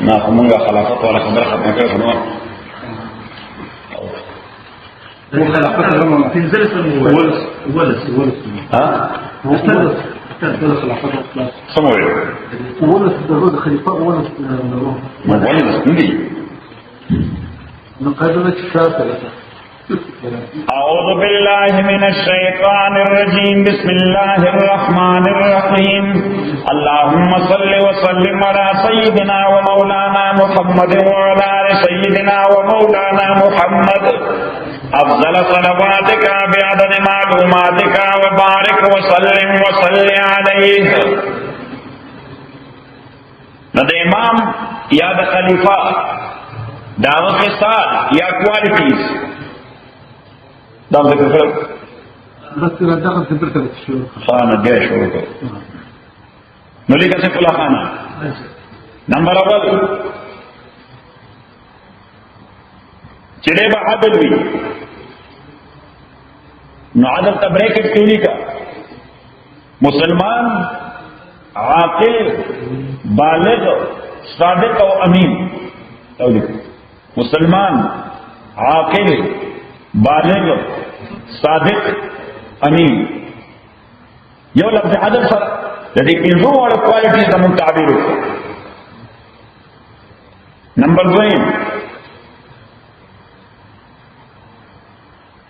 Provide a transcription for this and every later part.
نه همغه خلافت ولا خبره ختمه کړه نو خلافت لما تنزل ولس ها خلافت سموي ولس د خلیفہ ولس ما ولس ندي نو قاعده چې أعوذ بالله من الشيطان الرجيم بسم الله الرحمن الرحيم اللهم صل وسلم على سيدنا ومولانا محمد وعلى آل سيدنا ومولانا محمد أفضل صلواتك بعدد معلوماتك وبارك وسلم وصل عليه ند امام یا د خلیفہ داو خصال یا کوالٹیز دام ذکر کرو بس داخل سنتر کرد شروع خانہ دیا شروع کرو نولی کا سکلا خانہ نمبر اول چلے با عدل بھی نو عدل تبریکت کیونی کا مسلمان عاقل بالغ صادق و امین مسلمان عاقل بالغ صادق امین یو لفظ عدل سر لدی پنزو والا کوالٹیز دا منتعبیر ہوتا نمبر دوئیم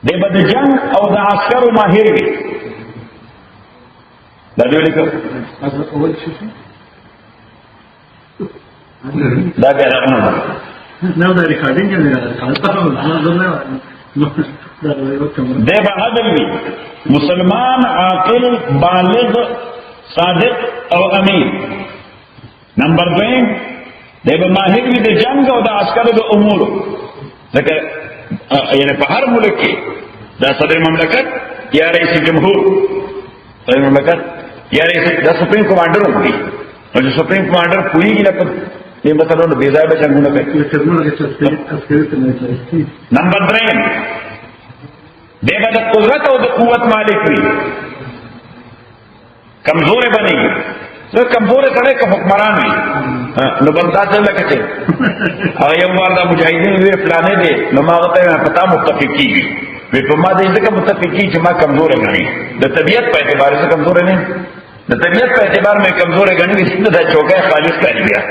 دے بد جنگ او دا عسکر و ماہر گئی دا دیو لکھو اول شو دا کیا رقم ہوتا نو دا ریکارڈنگ ہے دے با عدل بھی مسلمان عاقل بالغ صادق او امین نمبر دوئیم دے با ماہر بھی دے جنگ او دا عسکر دا امور لیکن یعنی پا ہر ملک کی دا صدر مملکت یا رئیس جمہور صدر مملکت یا رئیس دا سپریم کمانڈر ہوگی اور جو سپریم کمانڈر پوری گی لکن یہ مثلا بیزای بچنگونا کرتی نمبر درین دے با دا قدرت او دا قوت مالک بھی کمزور بنے گی تو کمزور سڑے کا حکمران بھی نو بنتا چل لکا چل اگر یو بار دا مجاہدین ہوئے فلانے دے نو ما غطا ہے پتا متفقی گی وی پا ما دے ازدکا متفقی چھ ما کمزور گنی دا طبیعت پا اعتبار سے کمزور ہے دا طبیعت پا اعتبار میں کمزور گنی وی سندہ دا چوکا خالص کاری گیا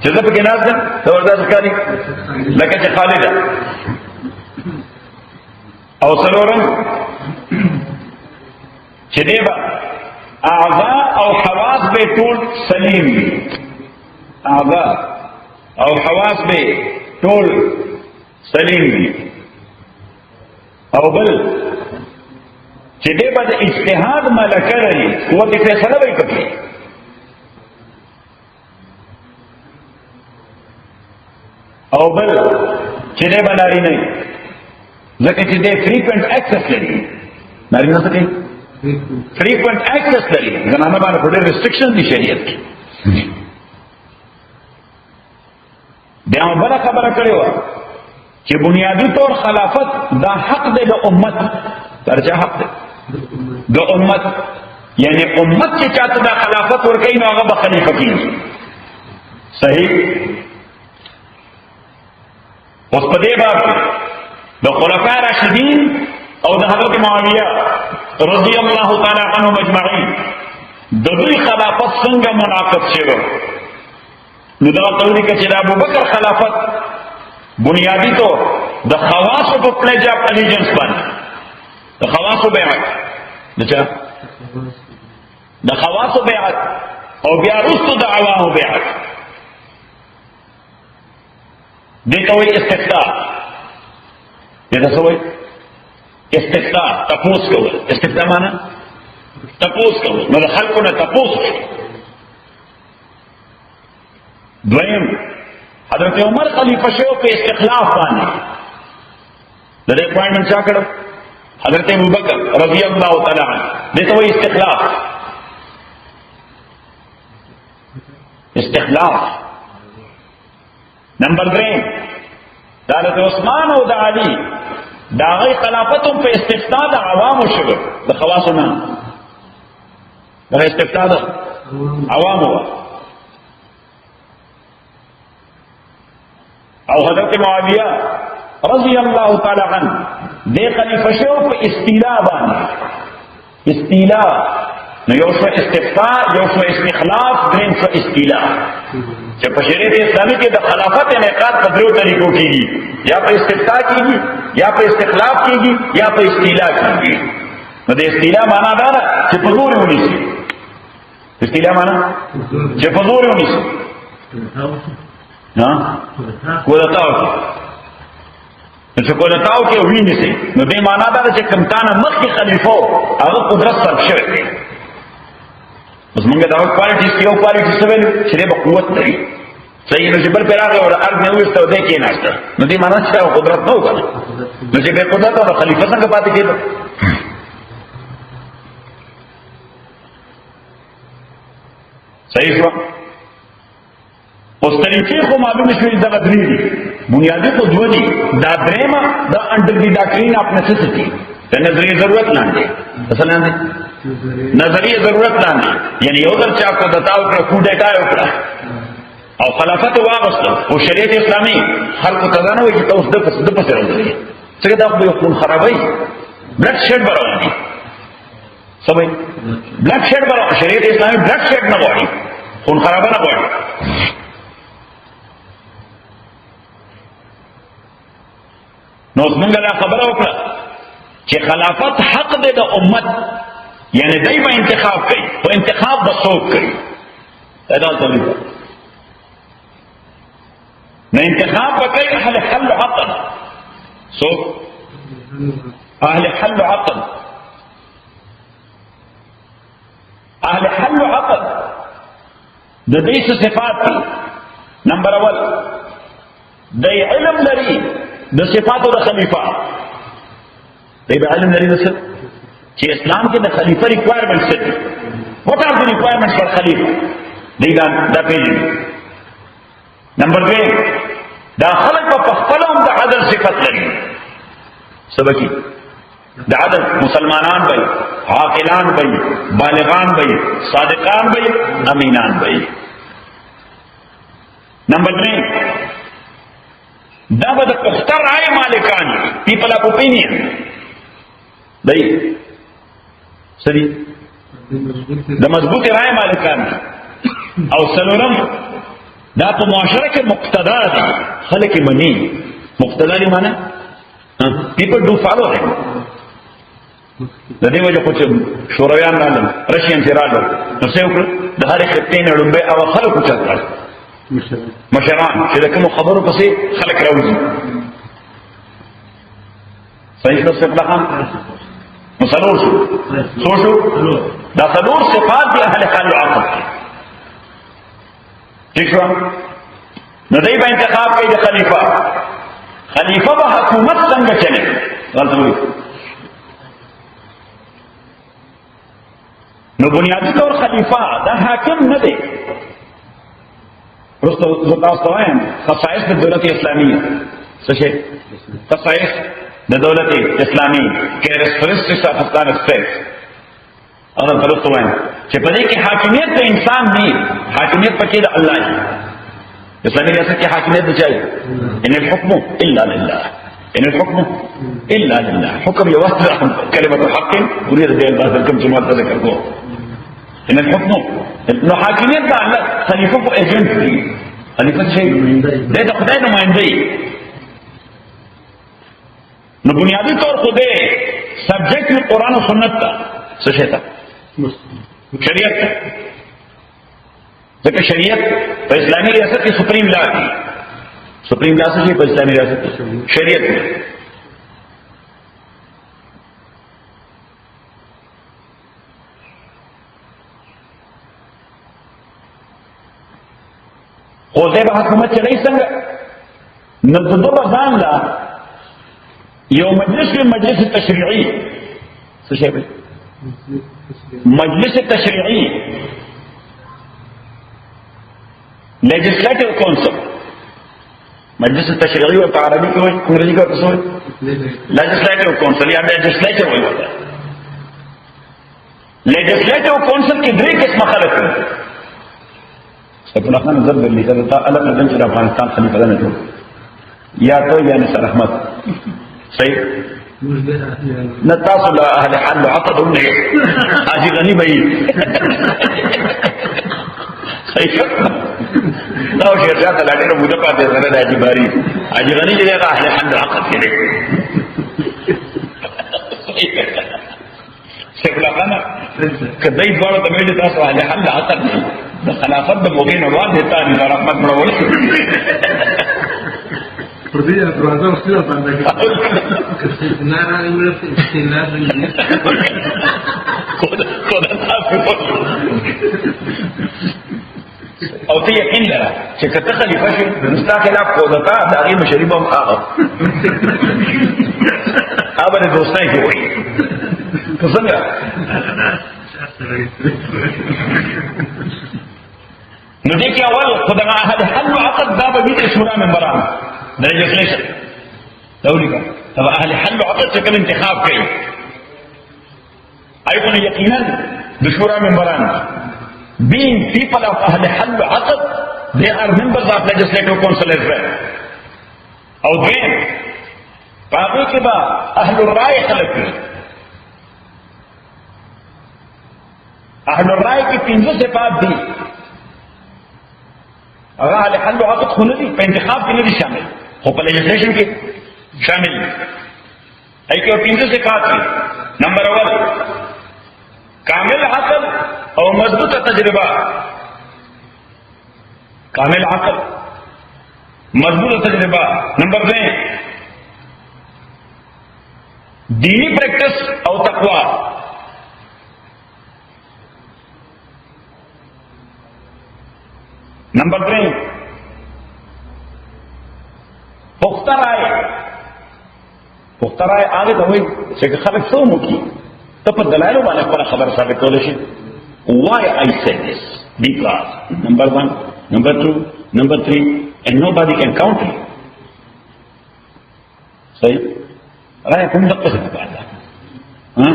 چیزا پا کناز دا زبردست کاری لکا چھ خالدہ او سلورم چھ دے با اعضاء او حواس بے طول سلیم بھی اعضاء او حواس بے طول سلیم بھی او بل چدے بعد اجتہاد ملکہ رہی قوت فیصلہ بھی کبھی او بل چدے بعد ناری نہیں لیکن چدے فریکوینٹ ایکسس لگی ناری نہ سکے فریکوینٹ ایکسس لري زنانه باندې په ډېر ریسټریکشن دي شریعت کې بیا بل خبره کړې و چې بنیادی طور خلافت دا حق دی د امت درجه حق دی د امت یعنی امت چې چاته دا خلافت ورکوي نو هغه به خلیفه کېږي صحیح اوس په دې باب کې د خلفاء راشدین او د حضرت معاویه رضی اللہ تعالی عنہ مجمعین دوی خلافت څنګه منعقد شوه نو دا قولی که چې د ابوبکر خلافت بنیادی تو د خواصو په پلیج اف الیجنس باندې د خواصو بیعت دچا د خواصو بیعت او بیا وروسته د عوامو بیعت دې ته وایي استفتاء دې ته څه وایي استفتاء تپوس کول استفتاء مانا تپوس کول نو خلقنا تپوس دویم حضرت عمر خلیفہ شو په استخلاف باندې د اپوائنټمنٹ چا کړو حضرت ابوبکر رضی اللہ تعالی عنہ دته وایي استخلاف استخلاف نمبر 3 حضرت عثمان او د علی دا غي خلافتم په استفتاء د عوامو شوه د خواصو نه دا استفتاء ده عوام هوا او حضرت معاویہ رضی اللہ تعالی عنہ دے خلیفہ شو په استیلاء باندې استیلاء نو یو شو استفتاء یو شو استخلاف دریم شو استیلاء چې په شریعت اسلامي کې د خلافت انعقاد په درو طریقو کېږي یا په استفتاء کېږي یا په استخلاف کېږي یا په استیلاء کېږي نو د استیلاء معنا دا ده چې په زور ونیسي استیلاء معنا چې په زور ونیسي کودتاو کې چې کودتاو کې وینیسي نو دې معنا دا ده چې کوم تانه مخکې خلیفو هغه قدرت سره شوی دی اوس موږ دا کوالټیز یو کوالټیز سوال چې به قوت لري صحیح نو چې بل پیراغه او ارض نه وسته دې کې ناشته نو دې معنا چې قدرت نه وکړي نو چې به قدرت او خلیفہ څنګه پاتې کېده صحیح شو اوس طریقې خو معلومه شوې دا غدري دي بنیادی خو دوه دي دا درېما دا انډر دی ډاکټرین اف نیسیسټي د نظریه ضرورت لاندې مثلا نظریه ضرورت لاندې یعنی یو در چا کو دتاو کړ کو ډیټا یو کړ او خلافت واغسته او شریعت اسلامي خلق تدانو چې تاسو د پس راځي څنګه دا خو یو خون خرابای بلډ شیډ براوي سمې بلډ شیډ براوي شریعت اسلامي بلډ شیډ نه غواړي خون خرابه نه غواړي نو څنګه دا خبره وکړه چې خلافت حق دی د امت یعنی دای په انتخاب کوي او انتخاب به څوک کوي دا ضروري ده نو انتخاب به کوي اهل حل عقل څوک اهل حل عقل اهل حل عقل د دې صفات دي نمبر اول د علم لري د صفاتو د خلیفہ دی به علم لري نسل چې اسلام کې د خلیفہ ریکوایرمنټ څه دي what are the requirements for خلیفہ دی دا پیژني نمبر 2 دا خلق په خپل هم د عدل صفت لري سبکی د عدل مسلمانان وي عاقلان وي بالغان وي صادقان وي امینان وي نمبر 3 دا به د پخته رائے مالکان پیپل اپ اوپینین دی سری د مضبوط رائے مالکان او سلورم دا په معاشره کې مقتدا دي خلک منی مقتدا دي معنی people do follow them د دې وجه خو چې شورویان راغلل رشین چې راغلل نو څه وکړه د هر خطې نه لومبه او خلکو چل مشران چې د کوم خبرو پسې خلک راوځي صحیح څه په خام مسلور شو دا څلور صفات دي اهل حل عقل ٹھیک شو نو دای په انتخاب کوي د خلیفہ خلیفہ به حکومت څنګه چلے غلط وي نو بنیادی طور خلیفہ دا حاکم نه دی رستو تاسو وایم خصائص د دولت اسلامی څه شي خصائص د دولت اسلامی کیریکټریسټکس اف افغان اسټیټ هغه تاسو وایم چې په دې کې حاکمیت د انسان دی حاکمیت پکې د الله دی اسلامي ریاست کې حاکمیت دی ان الحكم الا لله ان الحكم الا لله حکم یوازې کلمه حق اريد ان اذكر جمال ذکر کو ان الحكم نو حاکمیت د الله خلیفہ کو ایجنٹ دی خلیفہ شي د خدای نمائنده نو بنیادی طور خدای سبجیکٹ قرآن و سنت کا څه شي تا شریعت ځکه شریعت په اسلامي ریاست کې سپریم لا دی سپریم لا څه شي په اسلامي ریاست کې شریعت خو دې به حکومت چلای څنګه نو دغه ځان لا یو مجلس تشریعي څه شي مجلس تشریعي legislative council مجلس التشريعي والعربي كوي انجليزي كوي legislative council يعني legislature وي ولا لیجسلیټیو کونسل کې 3 قسمه خلک دي. سیف الله خان زرد اللي ته الګ ندن چې افغانستان خلیفہ نه جوړ یا ته یا نصر احمد صحیح نه تاسو له اهل حل عقد نه حاجی غنی بھائی صحیح دا شرعت لا ډېر موده پاتې سره د حاجی باری حاجی غنی چې هغه اهل حل عقد کې سیف الله خان کدی دوړو ته ویل تاسو اهل حل عقد د خلافت د موګې نه وړاندې ته د رحمت مړول پر دې دروازه وسیله باندې نه نه موږ استعلاء نه او ته یقین لره چې کته خلیفہ شي مستا خلاف قوتتا داغي مشرب هم هغه اوبه دوستای کې وایي څنګه نو دې کې اول خدای احد حل عقد دا به دې شورا ممبران د لیجسلیشن دولګه تبع اهل حل عقد شکل انتخاب کوي ايضا یقینا د شورا ممبران being people of اهل حل عقد they are members of legislative council as well او دین باقي کې با اهل الرای خلک اهل الرای کې 15 صفات دي هغه اهل حل عقد خو نه دي په انتخاب کې نه دي شامل خو په لیجسلیشن کې شامل دي اې کې 15 صفات دي. نمبر 1 کامل عقل او مضبوط تجربه کامل عقل مضبوط تجربه. نمبر 2 دینی پریکٹس او تقوا. نمبر 3 پختہ رائے آگے تو ہوئی چې خلک څه وکړي ته په دلایلو باندې خپل خبر ثابت کولی شي. why I said this because number 1 number 2 number 3 and nobody can counter it. صحیح رائے کوم دقه څه بعد ها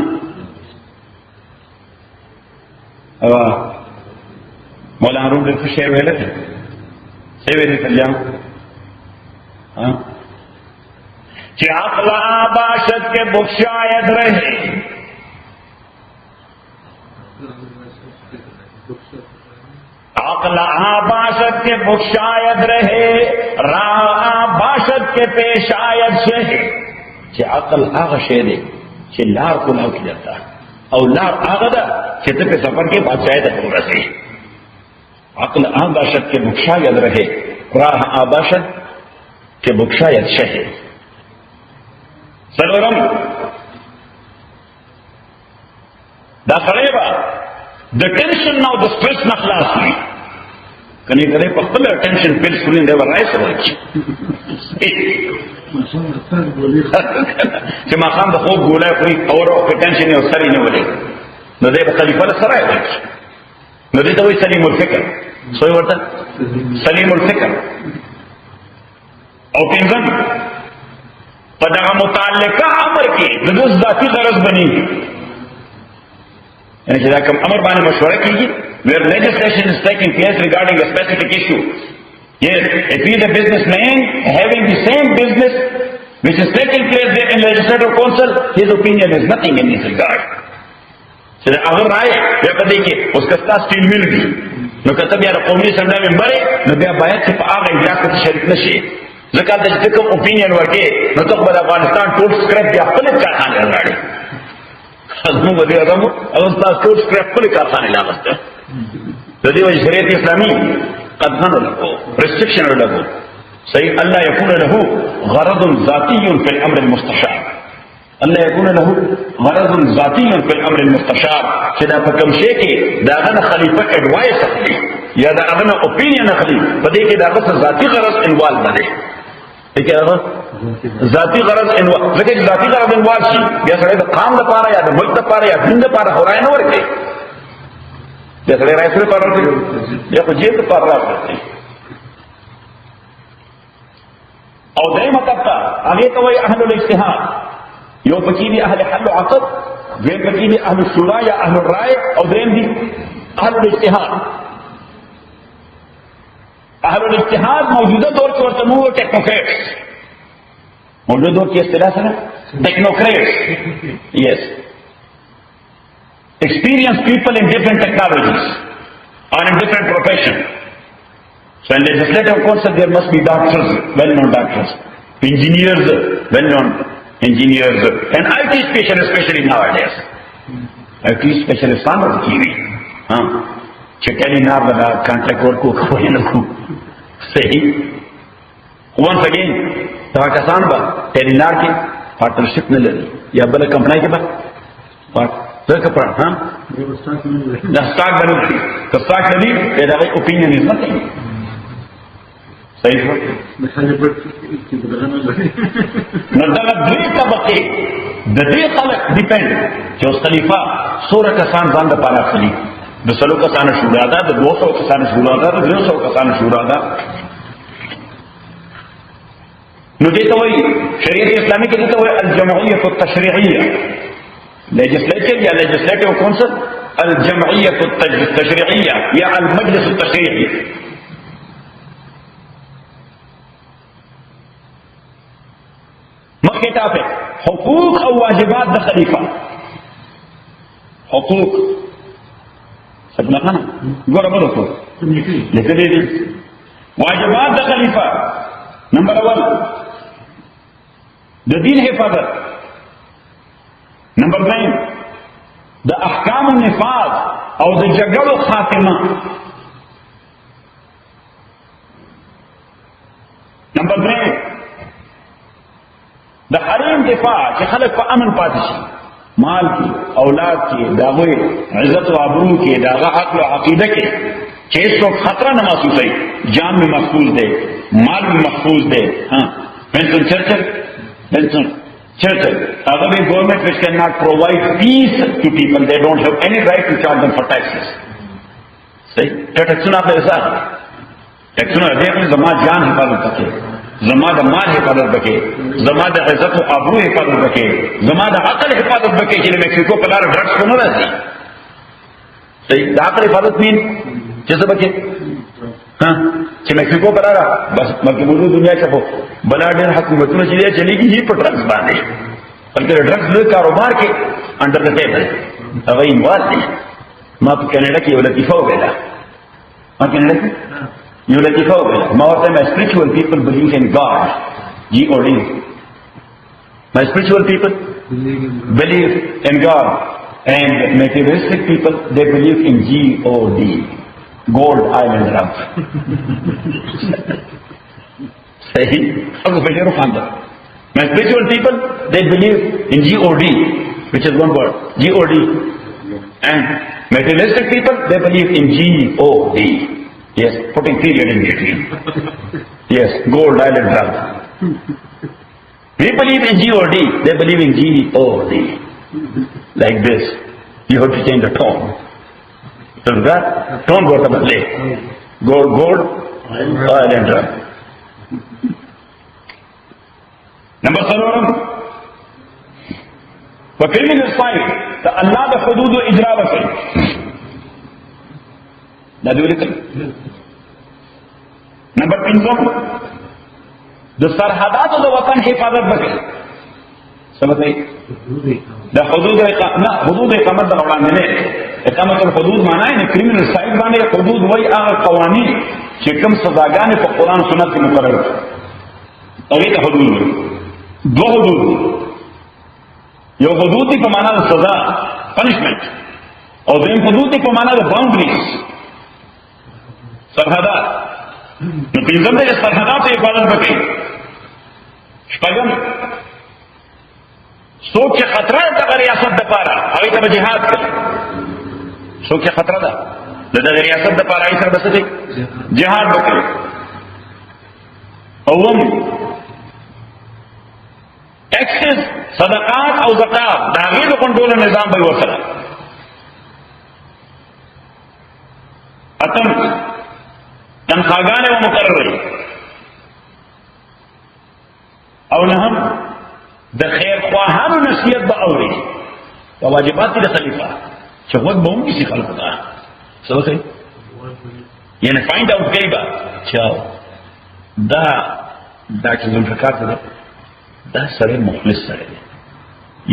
مولانا روم دې شعر ویل څه ویل کلیام ها چې عقل آباشت کے بخشاید رہے عقل آباشت کے بخشاید رہے راہ آباشت کے پیش آید شہے چې عقل آغا شے دے چې لار کلاو کی جاتا او لار آغا دا چې ته په سفر کې بادشاہ ته ورسې. عقل آباشت کے بخشاید رہے راہ آباشت کے بخشاید شہے. سلورم دا سړی به د ټینشن او د سټرس نه خلاص وي کني کله په خپل ټینشن پیل سولین دی ورای سره چې ما خام د خوب ګولای خوري او په ټینشن یو سړی نه ولې نو دی په خلیفہ سره راځي نو دی ته وایي سلیم الفکر سوی ورته سلیم الفکر. او پنځم په دغه متعلقه امر کې د ذاتي غرض بني یعنی چې دا کوم امر باندې مشوره کیږي where legislation is taking place regarding a specific issue. Yes, if he is a businessman having the same business which is taking place there in legislative council, his opinion is nothing in this regard. So اگر رائے یا کدی کې اس کا ستا سټیل مل دی نو کته بیا قومي سمډا ممبر نو بیا باید چې په هغه اجلاس کې شریک نشي ځکه د کوم اوپینین ورکې نو ته په افغانستان ټول سکرپ بیا خپل کارخانه لري خزمو غوډي ادمو او تاسو ټول سکرپ خپل کارخانه لاغسته د دې وجه شریعت اسلامي قد له restriction له صحیح الله يكون له غرض ذاتي في الامر المستشار الله يكون له غرض ذاتي في الامر المستشار چې دا په کوم شي کې دا غنه خلیفہ اډوایس اخلي یا دا غنه اوپینین اخلي په دې کې دا غوښه ذاتي غرض انوال باندې دغه ذاتي غرض انوال لکه ذاتي غرض انوال شي بیا سره د قام لپاره یا د ملک لپاره یا دین لپاره خورای نه ورته بیا سره راځي لپاره ورته یا خو جیب لپاره راځي او دایمه کړه هغه ته وایي اهل الاجتهاد یو پکې دي اهل حل عقد دویم پکې دي اهل الشورا یا اهل الرای او دریم دي اهل الاجتهاد. اهل الاجتهاد موجوده دور کې ورته موږ ټیکنوکریټس، موجوده دور کې اصطلاح سره ټیکنوکریټس. Yes, experienced people in different technologies or in different professions. So in legislative council there must be doctors, well-known doctors, engineers, well-known engineers, and IT specialists, especially nowadays. IT specialists are not TV. Chekali na bada contract work ko koi na ko. Sahi. Once again, Tawakasan ba Telenar ki partnership na lagi. Ya bala company ke ba? Zakapran, huh? The stock banu. The stock banu. That opinion is nothing. صحیح شو نو دغه دوی طبقې د دې خلک ډیپند چې اوس خلیفہ څوره کسان ځان د پاره اخلي، د 100 کسانو شورا ده، د 200 کسانو شورا ده، د 300 کسانو شورا ده. نو دې ته وایي شریعت اسلامي کې دې ته وایي الجمعیه التشریعیه، لیجسلیچر یا لیجسلیټیو کونسل، الجمعیه التشریعیه یا المجلس التشریعي. مخطاب ہے حقوق او واجبات د خلیفہ. حقوق سمجھنا نا گورا بولو تو لکھ دے دی. واجبات د خلیفہ نمبر 1 د دین حفاظت، نمبر 9 د احکام النفاذ او د جګړو خاتمه، نمبر 3 د حریم دفاع چې خلک په امن پاتې شي، مال کی، اولاد کی، داغوی عزت و عبرو کی، داغا عقل و عقیدہ کی چې هیڅوک خطرہ نہ محسوس ہے، جان میں محفوظ دے، مال میں محفوظ دے. وینسٹن چرچل اگر بھی government which cannot provide peace to people, they don't have any right to charge them for taxes. صحیح ٹیکسونه په حساب ټیکسونه دې په زما جان حفاظت وکړي، زما د مال حفاظت وکړي، زما د عزت او ابرو حفاظت وکړي، زما د عقل حفاظت وکړي چې میکسیکو په لار ډرګس کو نه راځي. صحیح د عقل حفاظت مين چې څه وکړي چې میکسیکو په لار بس مګر موږ دنیا کې په بلا ډېر حکومتونه چې چلیږي هی په ډرګس باندې، بلکې ډرګس له کاروبار کې انډر د ټیبل هغه انوال دي. ما په کینیډا کې یو لطیفه وکړه، ما کینیډا کې یو لطیفه وکړه، ما ورته my spiritual people believe in God, G-O-D. My spiritual people believe in God, and materialistic people they believe in G-O-D, Gold Island Rum. صحیح اب بیٹھے خاندہ. My spiritual people they believe in G-O-D, which is one word, G-O-D, and materialistic people they believe in G-O-D. Yes, putting period in between. Yes, Gold Island Rum. We believe in G-O-D, they believe in G-O-D. Like this. You have to change the tone. So that tone got to play. Gold Island Rum. Number 7 for criminal side the Allah the hudud و اجرا وکړي. دا دی ولیکل. Number 5 د سرحداتو د وطن حفاظت وکړي. سمجھئ د حدود اقامت د وړاندې نه اقامت الحدود معنی نه criminal side باندې حدود وای هغه قوانین چې کوم سزاګانې په قران سنت کې مقرره هغه ته حدود وایي. دو حدود یو حدود دی په معنا د سزا پنشمنٹ او دیم حدود دی په معنا د باونډریز سرحدات. نو پنځم د سرحداتو حفاظت وکړي. شپږم څوک چې خطر ده د ریاست لپاره هغه ته جهاد کوي. څوک چې خطر ده د ریاست لپاره هغه سره بسته جهاد وکړي. اوم ټیکسز صدقات او زکات دا غیر کنټرول نظام به وسره. اتم تنخواګانې و مقررې. او نهم د خیر خواهانو نصیحت به اوري. دا واجبات دي د خلیفہ چې وګ به هم کسی خلق تا څه وکړي یعنی فایند اوټ کوي با چې دا چې ذوالفقار ته دا سره مخلص سره دی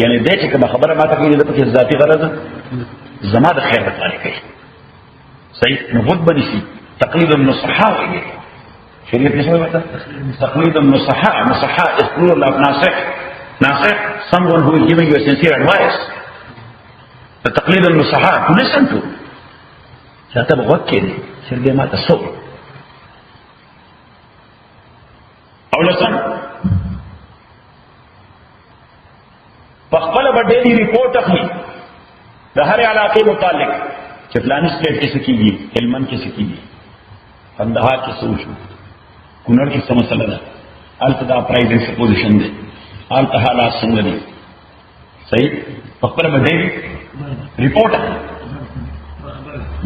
یعنی دې چې کوم خبره ماته کوي د پکې ذاتی غرض زما د خیر لپاره کوي صحیح نو وګ بنسي تقليد النصحاء شریعت نشوي وتا تقليد النصحاء نصحاء is plural of ناصح ناصح someone who is giving you a sincere advice تقليد النصحاء to listen to شاته بوکې شرګه ما تاسو او لسن فخپل به ډېری ریپورت اخلي د هر علاقې متعلق چې فلاني سټیټ کې څه کیږي هلمند کې څه کیږي کندهار کې څه وشو کونړ کې څه مسله ده هلته دا پرایویټ پوزیشن دی هلته حالات څنګه دي صحیح فخپل به ډېری ریپورت اخلي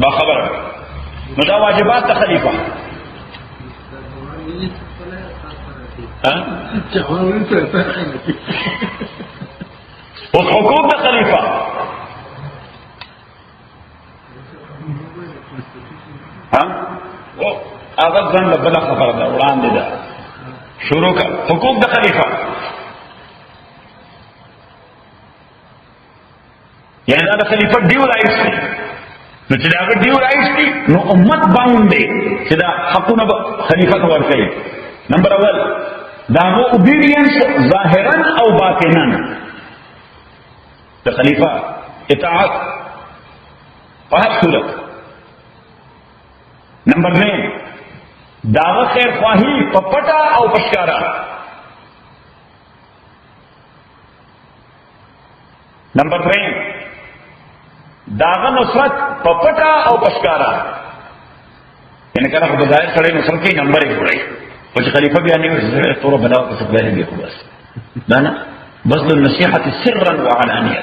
با خبر نو دا واجبات د خلیفہ اوس حقوق د خلیفہ هغه ځان له بل خبره ده وړاندې ده شروع کړه حقوق د خلیفہ یعنی دا د خلیفہ ډیو رائټس دي نو چې دا ډیو رائټس دي نو امت باندې چې دا حقونه خلیفہ ته ورکړي نمبر اول دا مو اوبیډینس ظاهرا او باطنا د خلیفہ اطاعت په هر صورت نمبر 2 داغه خیر خواهی په پټه او پښکارا نمبر 3 داغه نصرت په پټه او پښکارا یعنی کله په ظاهر سره نصرت کې نمبر 1 وړي او چې خلیفہ بیا نه وي تور بلاو څه غواړي به خو بس دا نه بذل النصيحه سرا وعلانيه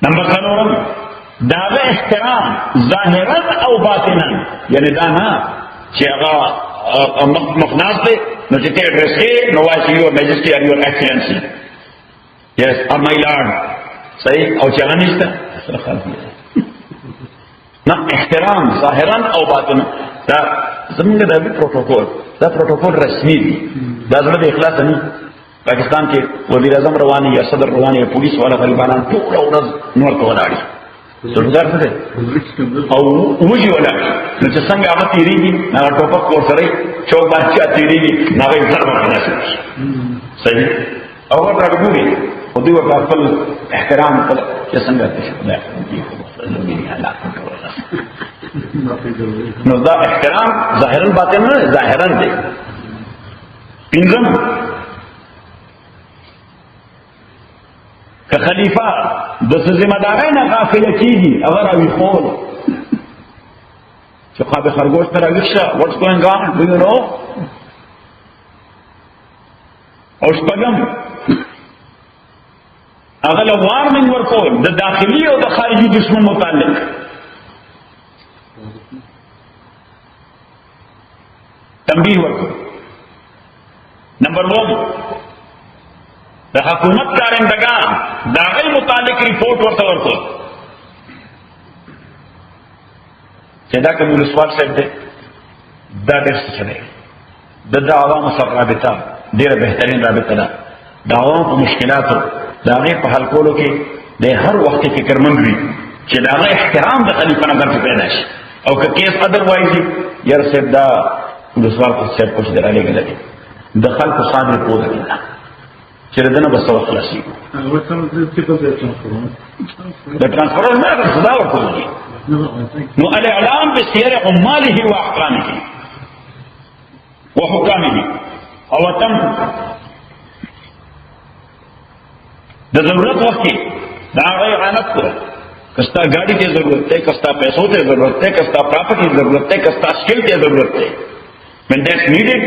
نمبر 4 داغه احترام ظاهرا او باطنا یعنی دا نه چې هغه مخناس دی نو چې ته اډرس کې نو وایي یو میجسټي اور یور ایکسلنسي یس او مای لارډ صحیح او چې هغه نشته سره خالص نه احترام ظاهرا او باطنا دا زمونږ د پروتوکول دا پروتوکول رسمي دی دا زموږ د اخلاص نه پاکستان کې وزیر اعظم رواني یا صدر رواني یا پولیس والا غریبانان ټول ورځ نور ته ولاړي څنګه څه او وږي ولاړي نو چې څنګه هغه تیریږي هغه ټوپک کور سره چوک باندې تیریږي هغه ضربه راځي صحیح او ورته خو دوی ورته خپل احترام کړ چې څنګه تاسو نو دا احترام ظاهرا باطنا نه ظاهرا دی پنځم که خلیفہ د ذمہ دارۍ نه غافل کیږي اگر اوی خول چې قاب خرگوش پر اوښه what's going on do you know او شپږم هغه له وارننګ ورکول د داخلي او د خارجي دشمن متعلق تنبیه ورکول نمبر 1 د حکومت کارندگان دا غي متعلق ریپورت ورته ورکول چې دا کوم ولسوال صاحب دی دا ډېر څه دی د عوامو سره رابطه ډېره بهترین رابطه ده د عوامو په مشکلاتو د هغې په حل کولو کې د هر وخت فکرمند وي چې د هغه احترام د خلیفه نه درته پیدا شي او که کیس ادروایز وي یار صاحب دا ولسوال صاحب کوم دی رالیږلی دی د خلکو صادر پوهه کې ده چې دنه بس وخت خلاصي د ترانسفر نه صدا ورته نو الاعلام بسير عماله واحكامه وحكامه او تم د ضرورت وخت کې دا غي غانت کړ کستا ګاډي ته ضرورت ده کستا پیسو ته ضرورت ده کستا پراپرټي ضرورت ده کستا سکل ته ضرورت ده when that's needed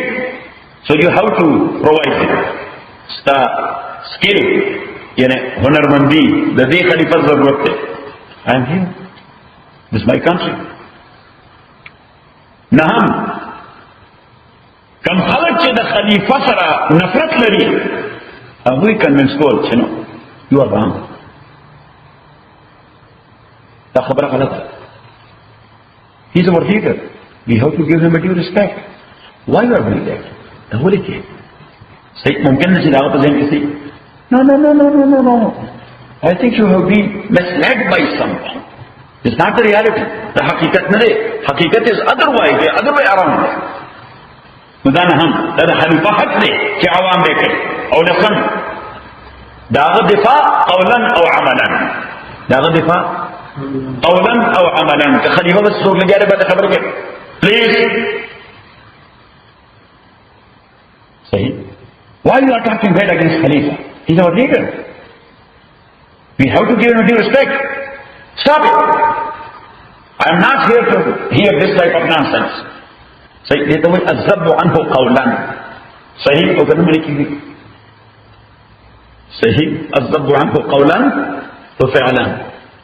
so you have to provide it ستا سکل یعنی هنرمندی د دې خلیفہ ضرورت ده I am here this is my country نعم کم خلق چې د خلیفہ سره نفرت لري هغه کنوینس کول چې نو You are wrong. The khabar ghalat hai. He is our leader. We have to give him a due respect. Why you are doing that? The holy king. Say, mumkin nahi dawa to zain kisi. No. I think you have been misled by someone. It's not the reality. The haqiqat nahi. Haqiqat is otherwise. The other way around. Mudana ham. The halifa haq ne. Ki awam deke. Aw nasan. Daga difa. Qawlan aw amalan. Daga difa. Qawlan aw amalan. Ka khalifa bas soog lagya rahe baat khabar ke. Please. Sahi. Why you are talking bad against Khalifa? He is our leader. We have to give him due respect. Stop it. I am not here to hear this type of nonsense. Sahi. Ye to azabbu anhu qawlan. Sahi. To kadam likhi. Sahi. Azabbu anhu qawlan. To fi'lan.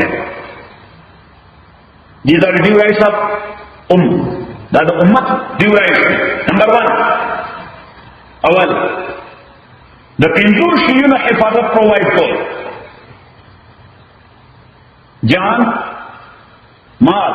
them. These are the due rights of that the ummah due rights. Number one, awal the pinjur shiyun hifazat provide for jaan maal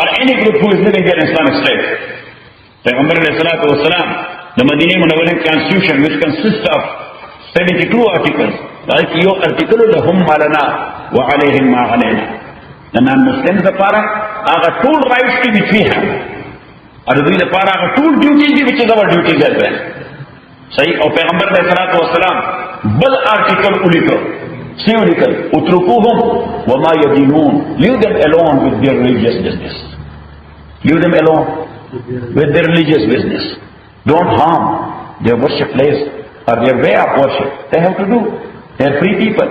or any group who is living here in Islamic State. Paigambar alayhi salatu wasalam, the Madinah Munawwarah Constitution, which consists of 72 articles, like your article lahum malana wa alayhim ma alayna. The non-Muslims the para are two rights which we have. Or the para are two duties which is our duties as well. Sahi, or Paigambar alayhi salatu wasalam, bal article uliko. See uliko, utrukuhum wa ma yadinun. Leave them alone with their religious business. Leave them alone with their religious business. Don't harm their worship place or their way of worship. They have to do. They are free people.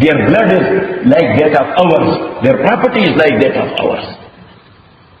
Their blood is like that of ours. Their property is like that of ours.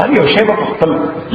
هل يشيب بخطل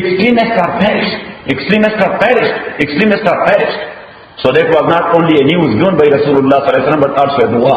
extremists are perished so that was not only a news given by Rasulullah sallallahu alaihi wasallam but also a dua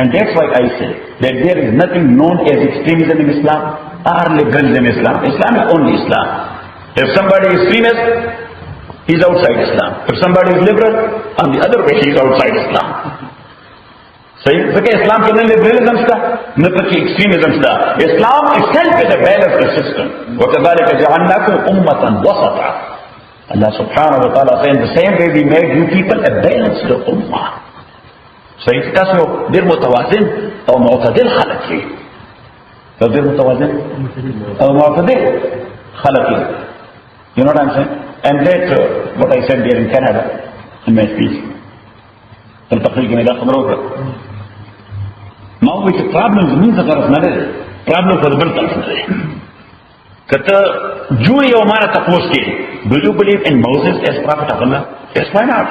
and that's why I say that there is nothing known as extremism in Islam or liberalism in Islam. Islam is only Islam. If somebody is extremist, he is outside Islam. If somebody is liberal, on the other way, he is outside Islam. صحیح ځکه اسلام کې نه لیبرالزم شته نه پکې ایکستریمزم شته. اسلام itself is a balanced system. وكذلك جعلناكم أمة وسطا. Allah subhanahu wa ta'ala saying the same way we made you people a balanced ummah. صحیح تاسو ډېر متوازن او معتدل خلک یې. ډېر متوازن او معتدل خلک یې. You know what I'm saying? And that what I said there in Canada in my speech. تل تقریر کې مې دا خبره وکړه. ما وایي چې پرابلم زموږ د طرف نه دی، پرابلم خو د بل طرف نه دی. که ته جوړ یو ما نه تپوس کې do you believe in Moses as prophet of Allah? Yes, why not?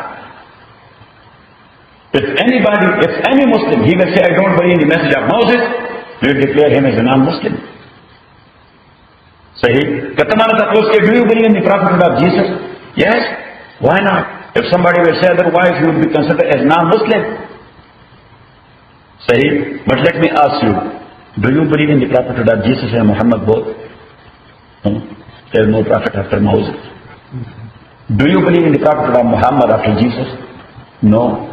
If any Muslim, he will say, I don't believe in the message of Moses, we will declare him as a non-Muslim. Sahih? Katamana taqus ke, do you believe in the prophet of Jesus? Yes. Why not? If somebody will say otherwise, he would be considered as non-Muslim. Sahih? But let me ask you, do you believe in the prophet of Jesus and Muhammad both? No? There is no prophet after Moses. Do you believe in the prophet of Muhammad after Jesus? No.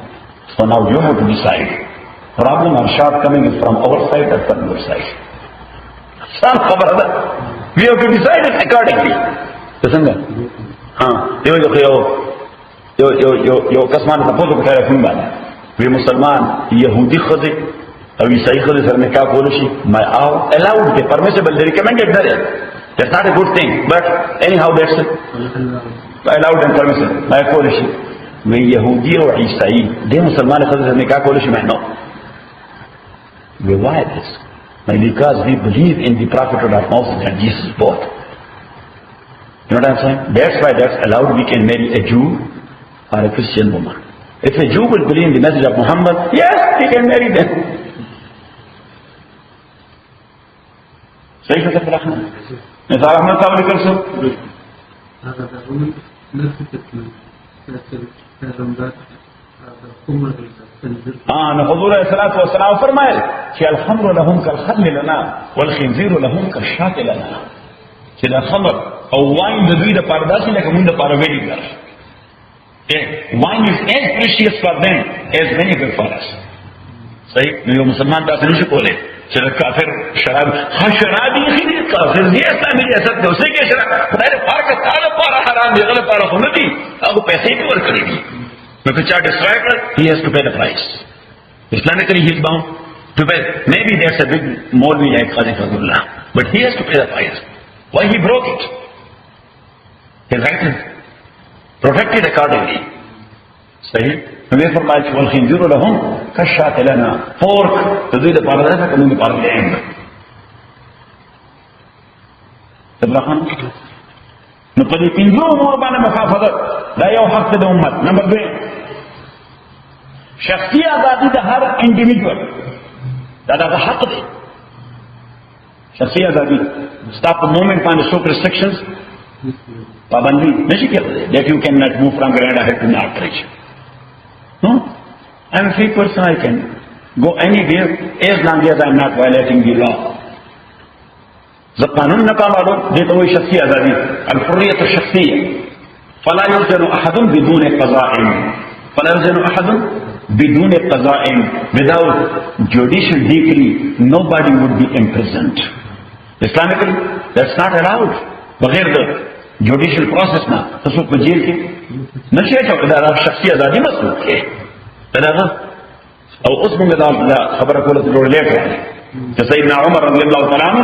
So now you have to decide. Problem or shortcoming is from our side or from your side. Some khabar hai. We have to decide it accordingly. Listen that. Yo kasman taposo ko kaya fun bana. We Musliman, Yahudi khode, or Isai khode sar mein kya kolu shi? My allowed, permissible, recommended there. That's not a good thing, but anyhow that's allowed and permissible. My kolu shi. We Yahudi or Isai, they Musliman khode sar mein kya kolu shi? No. Why this? Because we believe in the prophet of Moses and Jesus both. You know what I'm saying? That's why that's allowed. We can marry a Jew or a Christian woman. If a Jew will believe in the message of Muhammad, yes, he can marry them. Say for the Rahman. Nizar Ahmad Tawli Kalsu. حضور علیہ الصلوۃ والسلام فرمائے کہ الخمر لهم كالخل لنا والخنزير لهم كالشاة لنا. چې دا خمر او واین د دوی د پاره داسې لکه موږ د پاره ویلګر. Wine is as precious for them as vinegar for us. صحیح؟ نو یو مسلمان تاسو نشي کولای چې د کافر شراب شرابي خدي کافر دی اسلامي ریاست د اوسه کې شراب خدای دې پاک تعالی پر حرام دی غل پر خو نه دي هغه پیسې په ورکړي دي. نو که چا destroy it, he has to pay the price. Islamically he is bound to pay. Maybe there's a big Maulvi like Qazi Fazlullah, but he has to pay the price. Why he broke it? His right is protected accordingly. Sahih? Nabi فرمائے کہ والخنزير لهم كالشاة لنا. Pork تدوی د پاره ده کوم د پاره دی. ابراهیم نو په دې پنځو امور باندې محافظت دا یو حق د امت. نمبر 2 شخصي ازادي د هر انډیویډوال دا د حق دی. شخصي ازادي stop a moment باندې څوک restrictions پابندي نشي کېدای that you cannot move from Grenada head to Northridge. No, I am a free person. I can go anywhere as long as I am not violating the law. ذا قانون نقامه ديته هو شخصية ذاتي الحرية الشخصية. فلا يوجد أحد بدون قضاء. فلا يوجد أحد بدون قضاء. Without judicial decree, nobody would be imprisoned. Islamically, that's not allowed. بغیر the judicial process نا تسوق بجیل کی نشي چوک دا شخصية ذاتي مسؤول ہے. دا او اس میں دا خبر کوله ضرور لیکه کہ سیدنا عمر رضی اللہ تعالی عنہ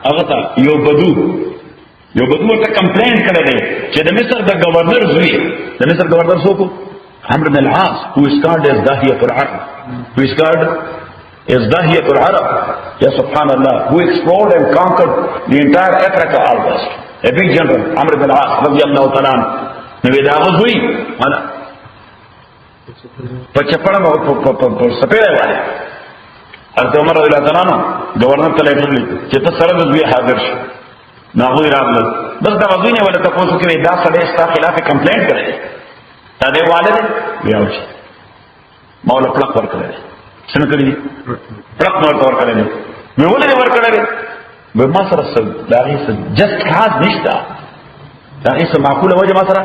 هغه یو بدو ته کمپلین کړی دی چې د مصر د گورنر زوی د مصر گورنر څوک عمرو بن العاص who is called as داهیة العرب یا سبحان الله who explored and conquered the entire Africa almost a big general عمرو بن العاص رضی اللہ تعالی عنہ نو دا زوی انا په چپړه په سپېړه وای حضرت عمر رضی اللہ تعالی عنہ گورنر ته لیکل چې ته سره د دوی حاضر شې. ناغوی راغلل بس دا غوی نه ولا تاسو کې دا سړی ستا خلاف کمپلینټ کړی دا دی والد بیا وشي مولا پلک ورکړی څنګه کړی پلک ور کړی مې ولې ور کړی به ما سره څه دا هیڅ جست خاص نشته دا هیڅ معقوله وجه ما سره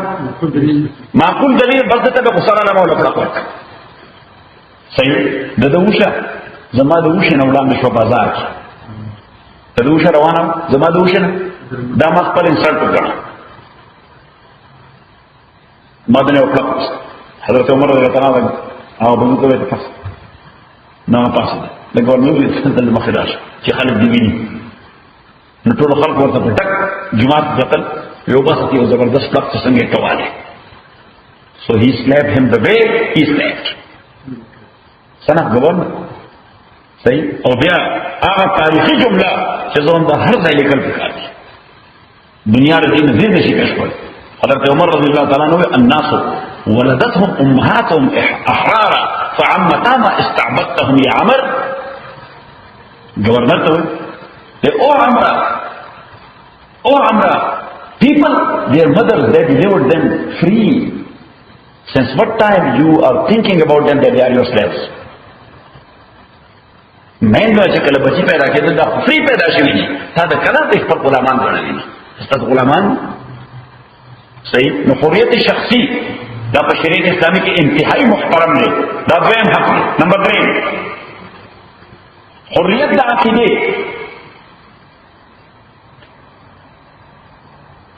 معقول دلیل بس ته به غسانه نه مولا پلک ورکړی صحیح د دوشه زما د وښه نه وړاندې شو بازار کې د دوشه روانه زما د وښه دا ما خپل انسلټ وکړ ما د نه وکړ حضرت عمر رضی الله عنه او بنو ته وایي پاس نه پاس د ګورنر د مخراج چې خلک دی ویني نو ټول خلک ورته ټک جماعت دتل یو بس یو زبردست پلک څنګه کواله so he slapped him the way he slapped سنه گورنر صحیح او بیا هغه تاریخي جمله چې زون د هر ځای لیکل پکار دي دنیا د دین زیات شي کښول حضرت عمر رضی الله تعالی عنہ الناس ولدتهم امهاتهم احرارا فعمتا ما استعبدتهم يا عمر گورنر ته او عمرا people their mothers they delivered them free since what time you are thinking about them that they are your slaves مین به چې کله بچی پیدا کېده دا فری پیدا شوی دي تا د کله د خپل غلامان ګڼلي ستاسو غلامان صحیح نو حریت شخصي دا په شریعت اسلامي کې انتهایی محترم دی دا دویم حق دی نمبر 3 حریت د عقیده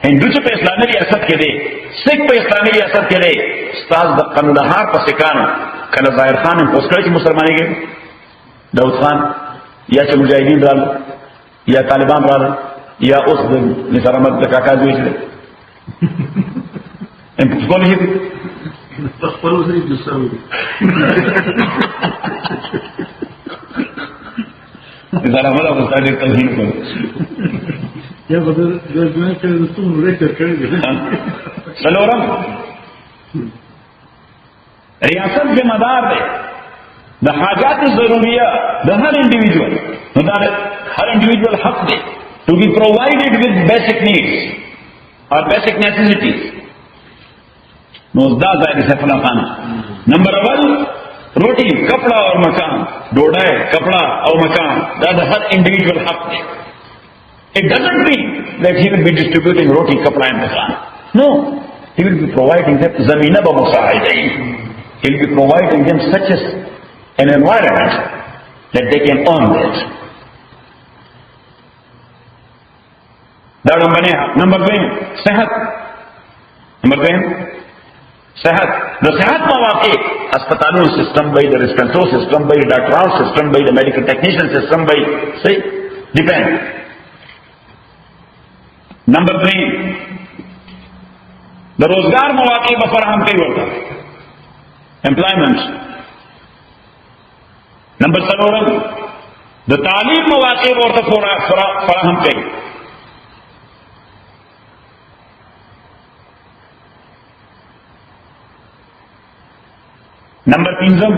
هندو چې په اسلامي ریاست کې دی سکھ په اسلامي ریاست کې دی استاد د قندهار په سکانو کله ظاهر خان هم پوسټ کړی چې مسلمانېږي داود خان یا چې مجاهدین رال یا طالبان رال یا اوس د نثار احمد د کاکا دوی چې هم په کوم شي خپل وزري د سعودي نثار احمد او استاد توهین کوي یا په دې ځای کې د څومره ریکټ کړی دی څلورم ریاست ذمہ دار دی د حاجات ضروریه د هر انډیویډوال نو دا هر انډیویډوال حق دی to be provided with basic needs or basic necessities نو دا ځای د سفلا خان نمبر 1 روټي کپڑا اور مکان ډوډۍ کپڑا او مکان دا د هر انډیویډوال حق دی it doesn't mean that he will be distributing roti kapda and makan no he will be providing them zamina ba musaidain he will be providing them such as an environment that they can earn that. That number 2, sehat. Number 2, sehat. The sehat mawaqi, hospital system by the dispensary system by the doctor system by the medical technician system by say depend. Number 3, the rozgar mawaqi ba farham kai hota. Employment. Number 4 د تعلیم مواقع ورته فراهم کوي number 3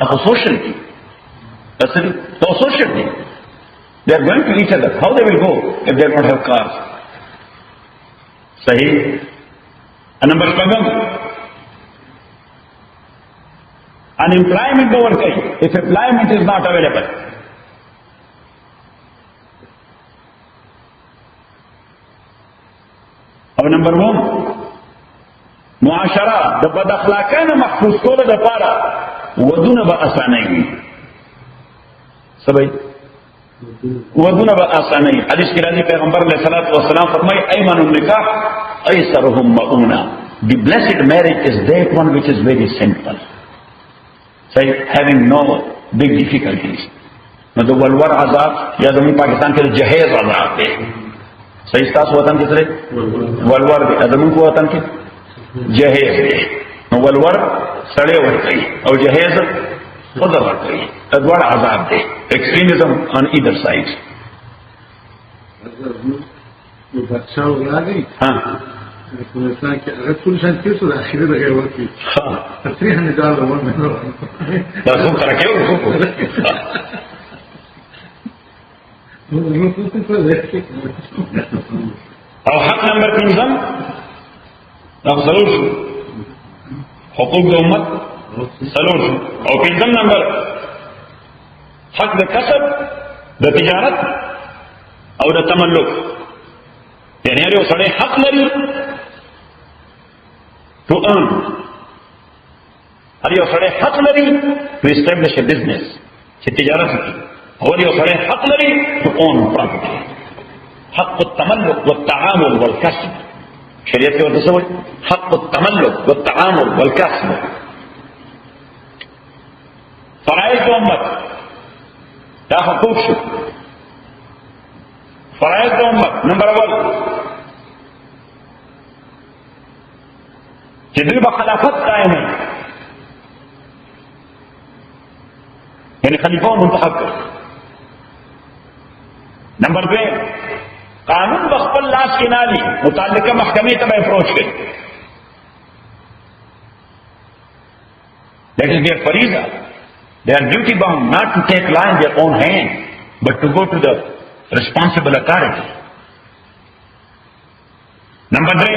a social thing. That's it. So a social thing. They are going to each other. How they will go if they don't have cars? Sahih. And number 7. Unemployment over kai. If employment is not available. Or number 1. معاشره د بد اخلاقانه محفوظ کول د پاره ودونه به اسانه وي سبای ودونه به اسانه وي حدیث کې راځي پیغمبر علیه الصلاۃ والسلام فرمایي Aiman النکاح ایسرهم مؤونه the blessed marriage is that one which is very simple say having no big difficulties نو د ولور عذاب یا د پاکستان کې جهیز عذاب دی صحیح تاسو وطن کې سره ولور دی ادمو کو وطن کې جهیز دی نو ولور سړی ورته او جهیز خضر ورته ادوار عذاب دی extremism on either side you بچا ولاږي ها په انسان کې هغه ټول شان کې څه اخیره د غیر ورکی ها تصریح نه دا ورمنه دا څو کړه کېو او حق نمبر 5 دا ضرور حقوق د امت سلور شو او پنځم نمبر حق د کسب د تجارت او د تملک یعنی یو سړی حق لري to earn هر یو سړی حق لري to establish a business چې تجارت وکړي او یو سړی حق لري to own property حق التملك والتعامل والكسب شریعت کې ورته څه وایي حق التملك والتعامل والكسب فرائض د امت دا حقوق شو فرائض د امت نمبر اول چې دوی به خلافت قائم یعنی خلیفہ منتخب کړي نمبر 2 قانون بخپل لاس کې نالي متعلقه محکمې ته به approach کړي that is their fariza they are duty bound not to take law in their own hand but to go to the responsible authority number 3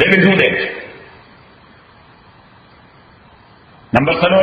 they will do that number 4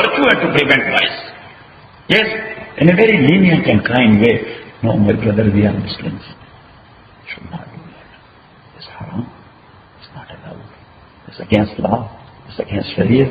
virtue and to prevent vice yes in a very lenient and kind way no my brother we are Muslims should not do that it's haram it's not allowed it's against law it's against sharia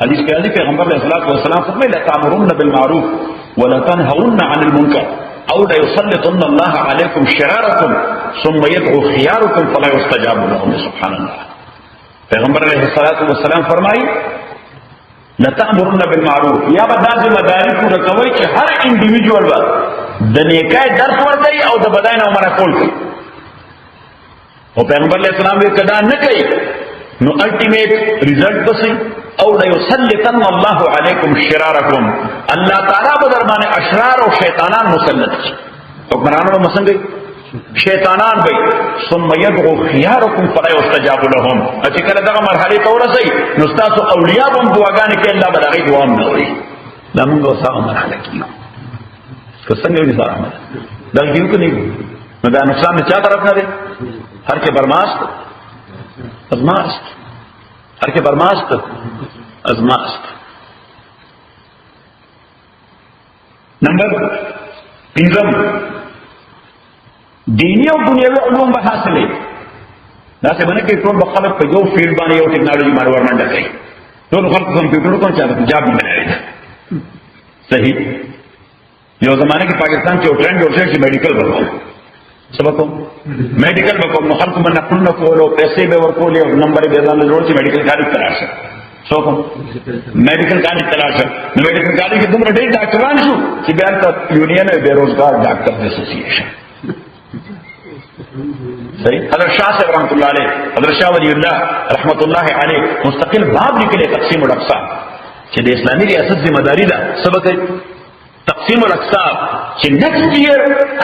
حدیث کے علی پیغمبر علیہ الصلوۃ والسلام فرمائے لَتَأْمُرُنَّ بِالْمَعْرُوفِ وَلَتَنْهَوُنَّ عَنِ الْمُنكَرِ أَوْ لَيُسَلِّطُنَّ اللَّهَ عَلَيْكُمْ شِرَارَكُمْ ثُمَّ يَدْعُو خِيَارُكُمْ فَلَا يُسْتَجَابُ لَهُمْ سبحان اللہ پیغمبر علیہ الصلوۃ والسلام فرمائی لَتَأْمُرُنَّ بِالْمَعْرُوفِ یا بدا ذمہ داری پورا کوي چې هر انډیویډوال به د نیکای درس ورکړي او د بدای نه منع کول کوي او پیغمبر علیہ السلام یې کدا نه کوي نو الټیمیټ ریزلټ بسې او ليسلطن الله عليكم شراركم الله تعالی بدرمان اشرار او شیطانان مسلط حکمرانو مسنګ شیطانان به ثم يدعو خياركم فلا يستجاب لهم چې کله دغه مرحله ته ورسي نو تاسو اولیاء هم دعاګانې کوي الله بدغه دعا نه وي دا موږ وسه مرحله کیو که څنګه دې سره عمل دا کیو کني نو دا نقصان چا طرف نه دی هر کې برماست ازماست هر کې برماست ازماست نمبر 5 دینی او دنیوي علوم به حاصلې دا څه باندې کې ټول خلک په یو فیلډ باندې یو ټیکنالوژي باندې ورمنډه کوي ټول خلک کمپیوټر کوم چې جاب نه لري صحیح یو زمانه کې پاکستان کې یو ټرند جوړ شو چې میډیکل ورکو سبق میډیکل ورکو نو خلک باندې خپل نه کولو پیسې به ورکول یو نمبر به ځان جوړ چې میډیکل کالج تراشه سو کوم میډیکل کالج تراشه نو میډیکل کالج کې دومره ډېر ډاکټران شو چې بیا ته یونین بیروزګار ډاکټر ایسوسییشن صحیح حضرت شاہ صاحب رحمۃ اللہ علیہ حضرت شاہ ولی اللہ رحمۃ اللہ علیہ مستقل باب لیکلے تقسیم الاقسام چې د اسلامي ریاست ذمہ داری ده سبق تقسیم الاقسام چې next year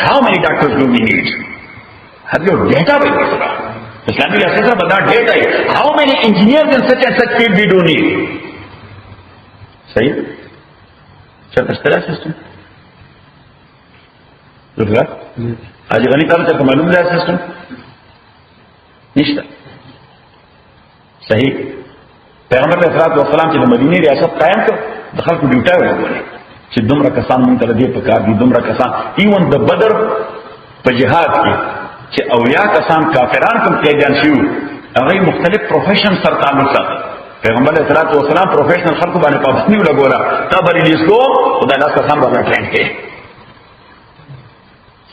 how many doctors do we need have your data به وسره اسلامي ریاست سره بدا ډیټا ہے how many engineers in such and such field we do need صحیح څه تاسو سیستم دغه اجي غني کار ته معلوم ده سیستم نشته صحیح پیغمبر علیہ الصلوۃ والسلام چې د مدینه ریاست قائم کړ د خلکو ډیوټا وګورئ چې دومره کسان مونږ ته دې په کار دي دومره کسان ایون د بدر په جهاد کې چې اویا کسان کافران کوم قیدیان شو هغه مختلف پروفیشن سره تعلق ساتي پیغمبر علیہ الصلوۃ والسلام پروفیشنل خلکو باندې پابندي ولګوله تا بری لیسکو خدای لاس کسان باندې ټرین کړي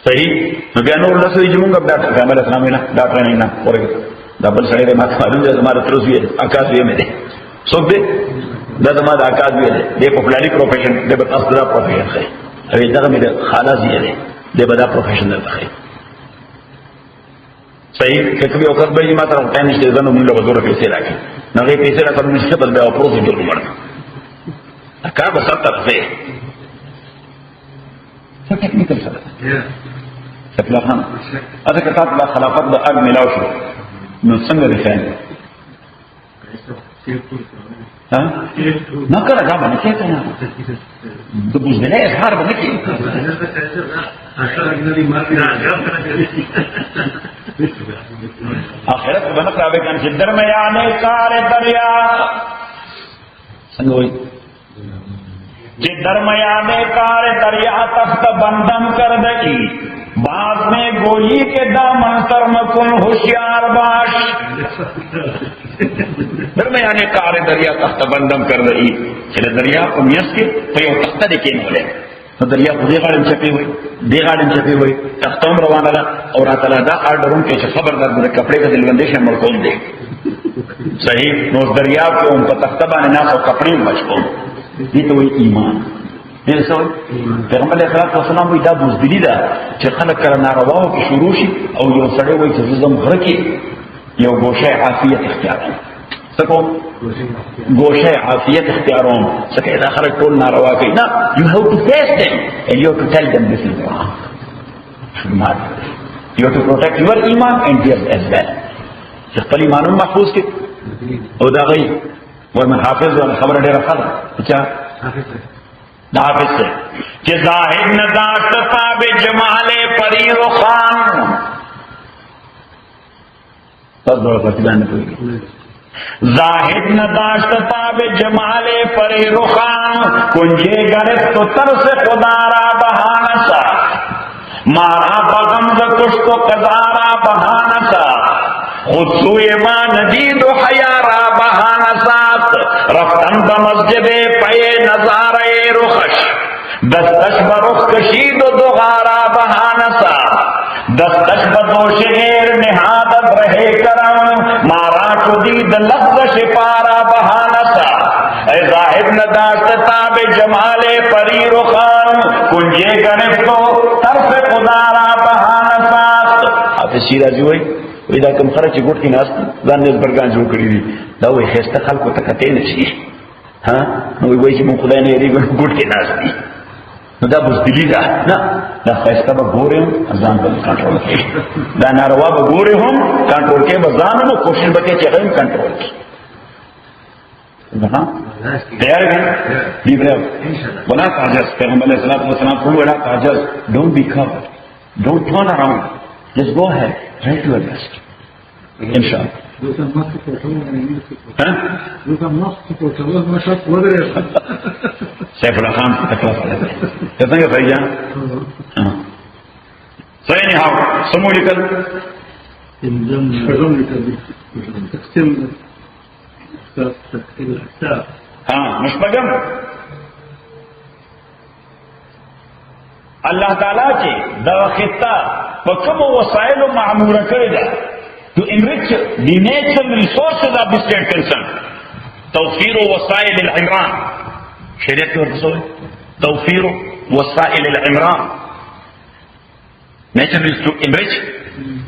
صحیح نو بیا نور لاسو یې موږ بیا پیغمبر علیہ السلام نه دا ټریننګ نه ورګه دا بل سړی ما معلوم دی زماره تر اوسه اکاز یې مې ده څوک دی دا زماره اکاز یې ده د پاپولاري پروفیشن د بس دا پروفیشن دی او دا مې ده خلاص یې ده د بدا پروفیشن ده صحیح کله یو کس به ما ته ټایم نشته زنه موږ له وزور پیسې راکې نو هغه پیسې راکړو نشته بل بیا پروسیجر ومړ اکا به سره طرفه څه ټیکنیکل سره شکل خان اته کتاب لا خلافت د اګ ملاو شو نو څنګه رسېږي نہ کر ادا بنے کہتے ہیں تو بزدل ہے اظہار بنے کی آخرت بنا کرابے کن سے درمیانے کار دریا سنگوئی کہ درمیانے کار دریا تخت بندم کر دئی بعض میں گوئی کے دامن سر مکن ہوشیار باش درمیانے کار دریا تخت بندم کر دئی چلے دریا کو میس کے پیو تخت دیکھیں بولے تو دریا کو دے گاڑی چھپی ہوئی تختوں روانہ لگا اور تعالیٰ دا آرڈروں کے خبردار میرے کپڑے کا دل بندش ہے ملکون دے صحیح نو دریا کو ان کو تختہ بانے ناس اور کپڑے میں مشکول یہ تو وہی ایمان پیغمبر علیہ السلام وی دا بزدلی دا چې خلق کله نارواو کې شروع شي او یو سړی وایي چې زم غره کې یو ګوشه عافیت اختیاروم سکو ګوشه عافیت اختیاروم سکه دا خلق ټول ناروا کوي نه you have to face them and you have to tell them this is wrong you have to protect your iman and theirs as well چې خپل ایمانون محفوظ کړي او دا غي ورمن حافظ ولا خبر ډیره خبره اچھا حافظ سے کہ ظاہر نداشت تاب جمال پری رخان بس بڑا پرتبان پوئی ظاہر نداشت تاب جمال پری رخان کنجے گرد تو ترس خدا را بہانا سا مارا بغمز کشت و قضارا بہانا سا خود سوئے ما ندید و حیارا بہانا سات رفتن بمسجد پے نظارے رخش دستش برخ کشید و دغارا بہانا سا دستش بدوش غیر نہادت رہے کرم مارا چدید لفظ شپارا بہانا سا اے ظاہر نداشت تاب جمال پری رخان کنجے گرفتو طرف خدارا بہانا ساست حافظ شیرازی ہوئی وی دا کم خرچ گوٹ کی ناست ځان نه برګان جوړ کړی دي دا وی خسته خلکو ته کته نه شي ها نو وی چې مون خدای نه یری گوٹ کی ناست دي نو دا بزدلی ده نه دا خسته به ګورم ځان په کنټرول کې دا ناروا به ګورم کنټرول کې به ځان نو کوشش وکړي چې هم کنټرول کې ها تیار ہے لیبر ولا تعجز پیغمبر علیہ الصلوۃ والسلام کو ولا تعجز don't be coward don't turn around just go ahead try to your best inshallah دوسرا مست پوچھو میں شخص بدل سیف اللہ خان تکلیف کہتے ہیں بھائی جان so anyhow سمو لکل مشپگم اللہ تعالیٰ کے دا خطہ وکم وسائل معمورہ کرے گا to enrich the natural resources of the state concerned. توفیر وسائل العمران شریعت کے ورد سوئے توفیر وسائل العمران natural is to enrich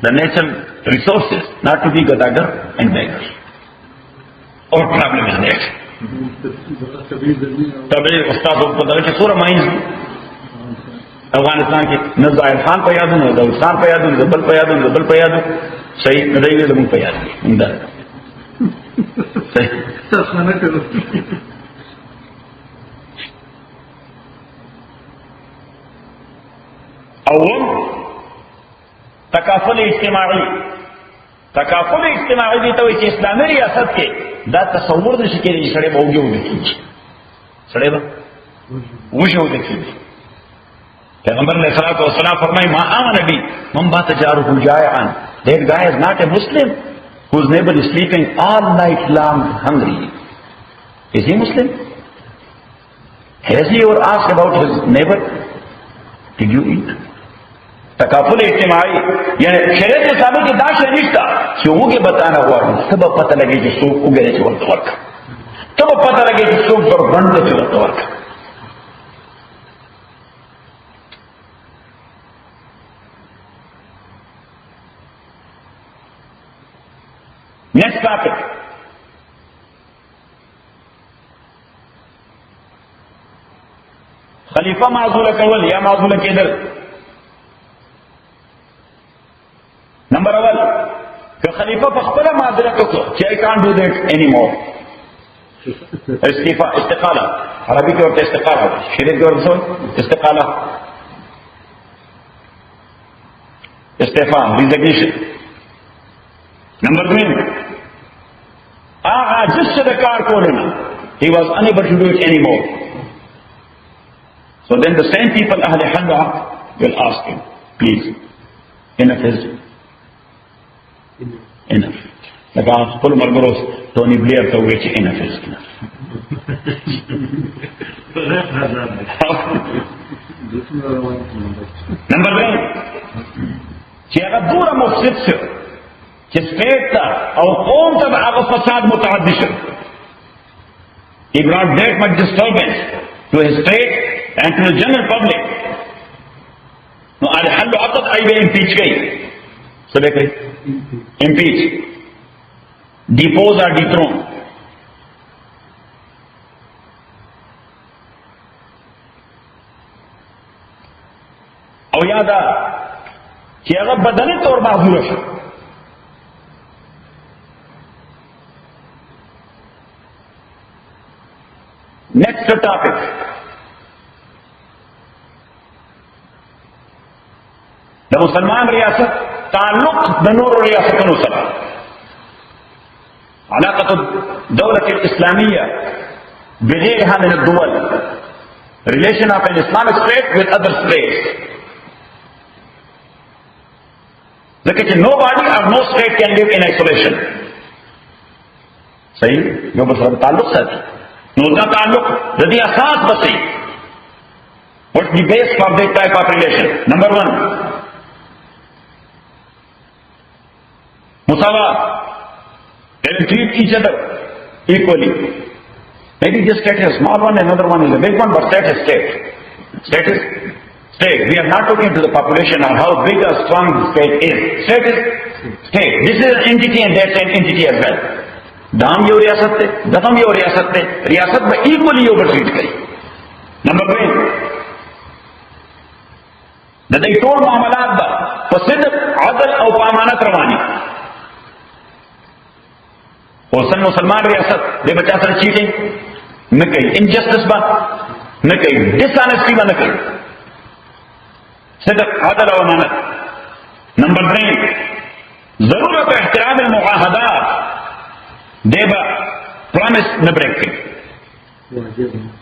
the natural resources, not to be gadagar and beggar. Our problem is that تبھی استاد کو پتہ ہے کہ سورہ مائز افغانستان کے نہ ظاہر خان پہ یاد ہوں نہ داؤد خان پہ یاد ہوں نہ بل پہ یاد ہوں نہ بل پہ یاد ہوں صحیح نہ دے لوگوں پہ یاد نہیں صحیح اول تکافل اجتماعی دی تو اسلامی ریاست کے دا تصور نشي کېدی چې سړی به وږی ودرېږي سړی به وږی ودرېږي پیغمبر علیہ الصلوۃ والسلام فرمائے ما آمن بی من بات جارہ جائعا that guy is not a Muslim whose neighbor is sleeping all night long hungry. Is he Muslim? Has he ever asked about his neighbor? Did you eat? تکافل اجتماعی یعنی شریعت کے ثابت کی داش رشتہ کہ وہ کے بتانا ہوا تب پتہ لگے کہ سوک اگلے سے وقت ورکا تب پتہ لگے کہ سوک پر بند سے وقت ورکا نیکسٹ ٹاپک خلیفہ معزول کول یا معزول کېدل نمبر اول کہ خلیفہ په خپل معذرت وکړي چې I can't do that anymore استقالة عربي کے ورته استقالة شریعت کے ورته استقالة استعفاء resignation. Number 3, جس سے کار کو لینا he was unable to do it anymore. So then the same people Ahl Halwa will ask him, please, enough is enough. لکه خپل مرګروس ټونی بلیر ته وایي چې enough is enough. نمبر 3 چې هغه دوره مفسد شو چې سټیټ ته او قوم ته هغه فساد متعدي شو. He brought that much disturbance to his state and to the general public. نو اهل حل عقد ای به امپیچ کړي. څه به کوي؟ امپیچ. Depose or dethrone. او یادا چې هغه بدني تور معذور شي. Next topic. د مسلمان ریاست تعلق د نور ریاستونو سره. علاقة الدولة الإسلامية بغيرها من الدول. Relation of an Islamic state with other states. Because nobody or no state can live in isolation. صحیح؟ جو بس تعلق ساتھ. نوزا تعلق ردی اساس بسی. What's the base for that type of relation? Number 1. Musawat. They will treat each other equally. Maybe this state is a small one, another one is a big one, but state is state. State is state. We are not looking to the population or how big or strong the state is. State is state. This is an entity and that's an entity as well. Dam yo riyasat hai, dafam yo riyasat hai. Riyasat mein equally over treat kari. Number 3. That they told muamalat ba, fasidq, adl aw amanat rawani. حسن مسلمان ریاست دے بچا سر cheating نہ کہیں injustice با نہ کہیں ڈس honesty با نہ کہیں صدق عدل و امانت. نمبر 3 ضرورت احترام المعاہدات دے با پرامس نہ بریک کریں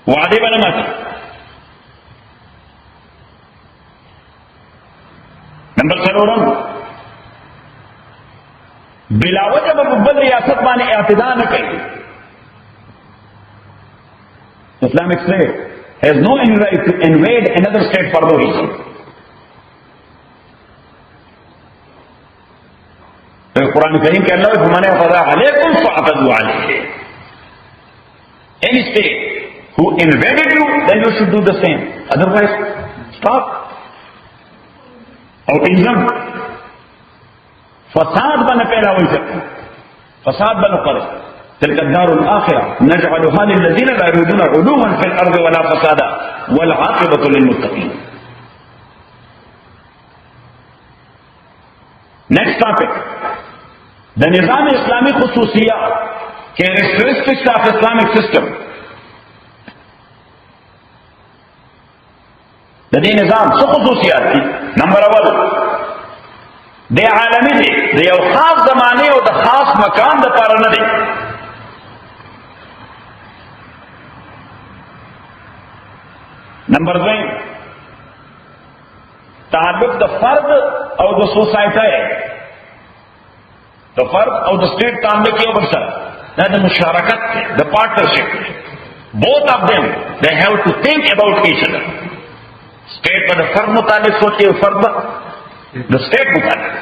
وعدے با نہ ماتی. نمبر 4 بلا وجہ بل ریاست بانے اعتداء نہ کرے. Islamic state has no right to invade another state for no reason. تو قرآن کریم کہ اللہ فمن اعتدى علیکم فاعتدوا علیہ. Any state who invaded you, then you should do the same. Otherwise, stop. Autism. فساد بنا پیدا ہوئی سکتے فساد بنا کرے. تلك الدار الآخرة نجعلها للذين لا يريدون علوا في الأرض ولا فسادا والعاقبة للمتقين. Next topic. The نظام اسلامی خصوصیات characteristics of Islamic system. The نظام سو خصوصیات تھی. Number 1 د عالمي دی د یو خاص زمانه او د خاص مکان د پاره نه دی. نمبر 2 تعلق د فرد او د سوسایټي د فرد او د سټیټ تعلق یو بل سره دا د مشارکت د پارټنرشپ. both of them they have to think about each other. state پر فرد متعلق سوچے فرد د سٹیٹ متعلق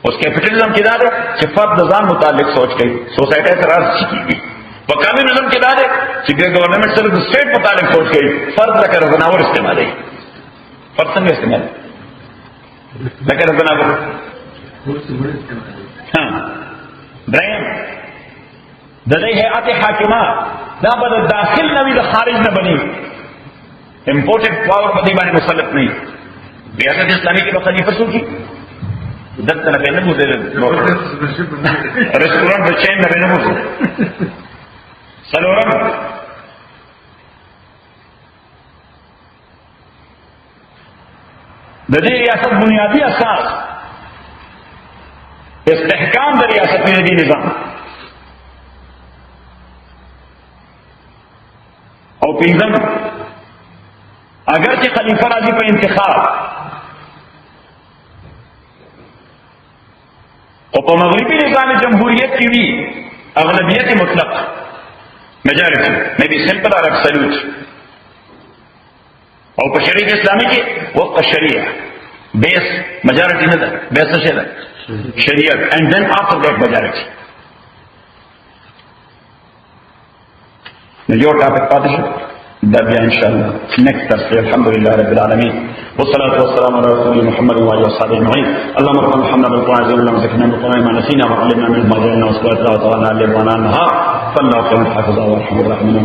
اس کیپٹلزم کی دار ہے کہ فرد نظام متعلق سوچ کے سوسائٹی سے راز کی گئی. وہ کمیونزم کی دار ہے کہ گورنمنٹ سے سٹیٹ متعلق سوچ کے فرد لکر بناور استعمال ہے. فرد سنگ استعمال لکر بناور. ہاں ڈرائم ددئی ہے آتے حاکمات نہ بدل داخل نوی خارج نہ بنی امپورٹڈ پاور بدی بانے مسلط نہیں. ریاست اسلامی کی خلیفہ سو کی دت نہ بہن مجھے ریسٹورینٹ میں چین نہ بہن مجھے څلورم د دې ریاست بنیادی اساس استحکام د ریاست دې نظام او پنځم اگر چې خلیفہ راځي په انتخاب او په مغربي نظام جمهوریت کې وي اغلبیت مطلق majority maybe simple or absolute او په شریعت اسلامي کې وفق الشریعه بیس majority نه ده بیس څه ده شریعت and then after that majority نو یو ټاپک پاتې شو دا بیا ان شاء الله next درس الحمدلله رب العالمين والصلاة والسلام على رسول محمد وعلى آله وصحبه أجمعين اللهم ارحم محمد بالقرآن زين لنا وزكنا بالقرآن ما نسينا وعلمنا منه ما جهلنا وصلاة الله وعلى آله وعلى النهار فالله خير حافظا وارحم الراحمين